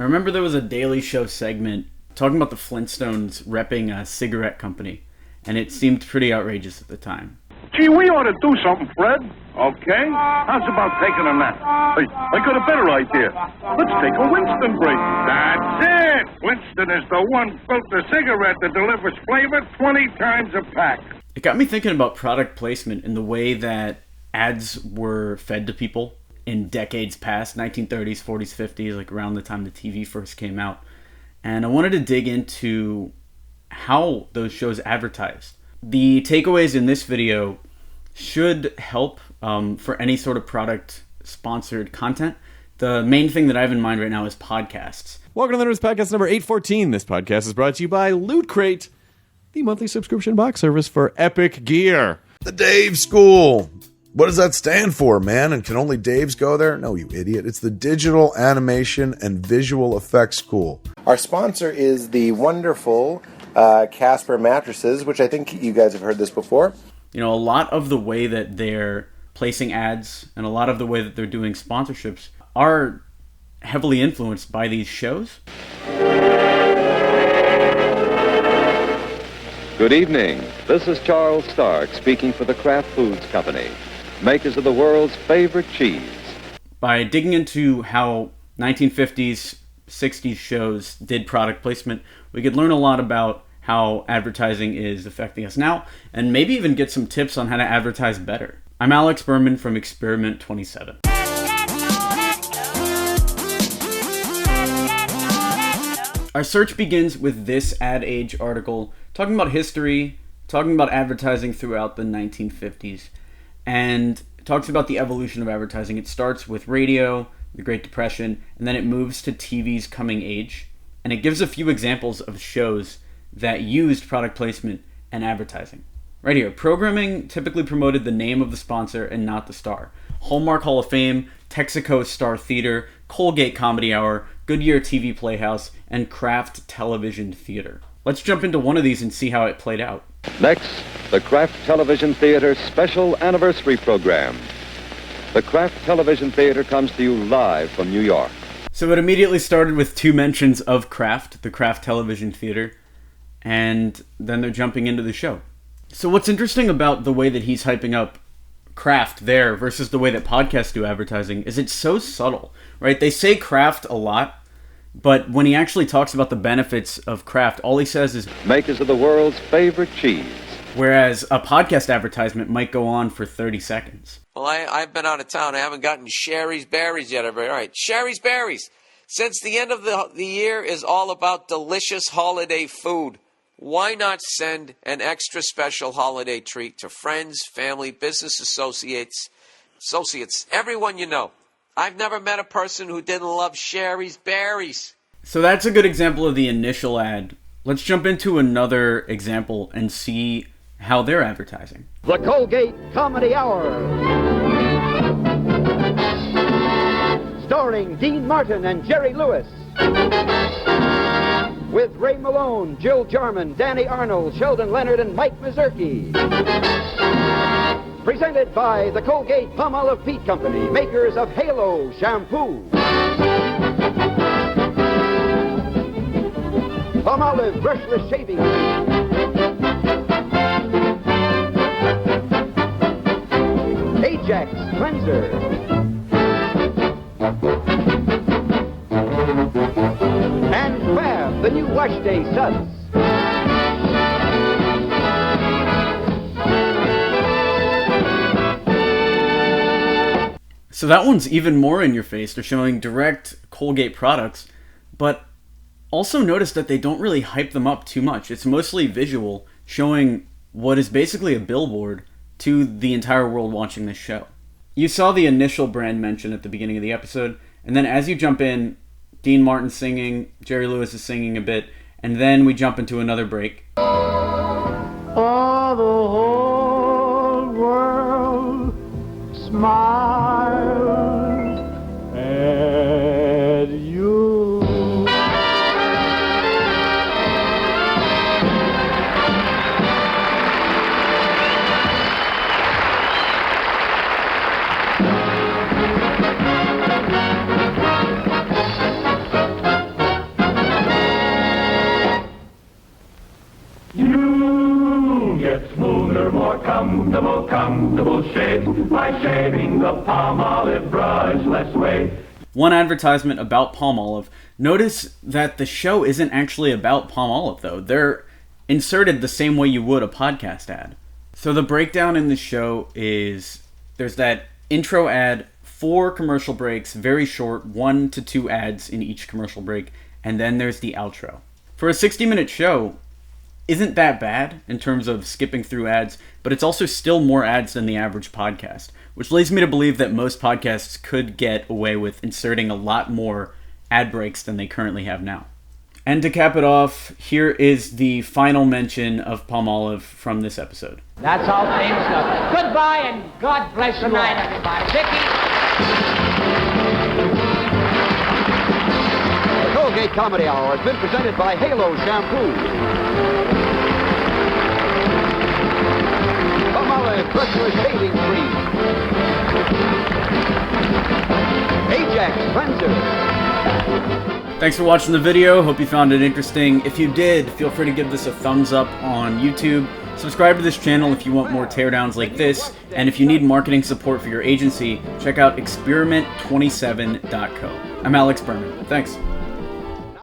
I remember there was a Daily Show segment talking about the Flintstones repping a cigarette company, and it seemed pretty outrageous at the time. Gee, we ought to do something, Fred. Okay? How's about taking a nap? Hey, I got a better idea. Let's take a Winston break. That's it! Winston is the one filter cigarette that delivers flavor 20 times a pack. It got me thinking about product placement and the way that ads were fed to people in decades past, 1930s, 40s, 50s, like around the time the TV first came out. And I wanted to dig into how those shows advertised. The takeaways in this video should help for any sort of product-sponsored content. The main thing that I have in mind right now is podcasts. Welcome to the Nerds Podcast number 814. This podcast is brought to you by Loot Crate, the monthly subscription box service for epic gear. The Dave School. What does that stand for, man? And can only Daves go there? No, you idiot. It's the Digital Animation and Visual Effects School. Our sponsor is the wonderful Casper mattresses, which I think you guys have heard this before. You know, a lot of the way that they're placing ads and a lot of the way that they're doing sponsorships are heavily influenced by these shows. Good evening. This is Charles Stark speaking for the Kraft Foods Company, makers of the world's favorite cheese. By digging into how 1950s, 60s shows did product placement, we could learn a lot about how advertising is affecting us now, and maybe even get some tips on how to advertise better. I'm Alex Berman from Experiment 27. Our search begins with this Ad Age article talking about history, talking about advertising throughout the 1950s, and it talks about the evolution of advertising. It starts with radio, the Great Depression, and then it moves to TV's coming age, and it gives a few examples of shows that used product placement and advertising. Right here, programming typically promoted the name of the sponsor and not the star. Hallmark Hall of Fame, Texaco Star Theater, Colgate Comedy Hour, Goodyear TV Playhouse, and Kraft Television Theater. Let's jump into one of these and see how it played out. Next, the Kraft Television Theater Special Anniversary Program. The Kraft Television Theater comes to you live from New York. So it immediately started with two mentions of Kraft, the Kraft Television Theater, and then they're jumping into the show. So what's interesting about the way that he's hyping up Kraft there versus the way that podcasts do advertising is it's so subtle, right? They say Kraft a lot, but when he actually talks about the benefits of Kraft, all he says is makers of the world's favorite cheese. Whereas a podcast advertisement might go on for 30 seconds. Well, I've been out of town. I haven't gotten Sherry's Berries yet. All right, Sherry's Berries. Since the end of the year is all about delicious holiday food, why not send an extra special holiday treat to friends, family, business associates, everyone you know? I've never met a person who didn't love Sherry's Berries. So that's a good example of the initial ad. Let's jump into another example and see how they're advertising. The Colgate Comedy Hour. Starring Dean Martin and Jerry Lewis. With Ray Malone, Jill Jarman, Danny Arnold, Sheldon Leonard, and Mike Mazurki. Presented by the Colgate Palmolive Peat Company, makers of Halo Shampoo. Palmolive Brushless Shaving Cream. Ajax Cleanser. And Fab, the new wash day suds. So that one's even more in your face. They're showing direct Colgate products, but also notice that they don't really hype them up too much. It's mostly visual, showing what is basically a billboard to the entire world watching this show. You saw the initial brand mention at the beginning of the episode, and then as you jump in, Dean Martin's singing, Jerry Lewis is singing a bit, and then we jump into another break. Oh, the whole world smiles at you. for more comfortable shave by shaving the Palmolive brush. Let's wait. One advertisement about Palmolive. Notice that the show isn't actually about Palmolive, though. They're inserted the same way you would a podcast ad. So the breakdown in the show is there's that intro ad, 4 commercial breaks, very short, 1 to 2 ads in each commercial break, and then there's the outro. For a 60-minute show, isn't that bad in terms of skipping through ads, but it's also still more ads than the average podcast, which leads me to believe that most podcasts could get away with inserting a lot more ad breaks than they currently have now. And to cap it off, here is the final mention of Palmolive from this episode. That's all famous stuff. Goodbye and God bless you. Good night, everybody. Dickie. The Colgate Comedy Hour has been presented by Halo Shampoo. Palmolive Brushless Shaving Cream. Ajax Cleanser. Thanks for watching the video. Hope you found it interesting. If you did, feel free to give this a thumbs up on YouTube. Subscribe to this channel if you want more teardowns like this. And if you need marketing support for your agency, check out experiment27.co. I'm Alex Berman. Thanks.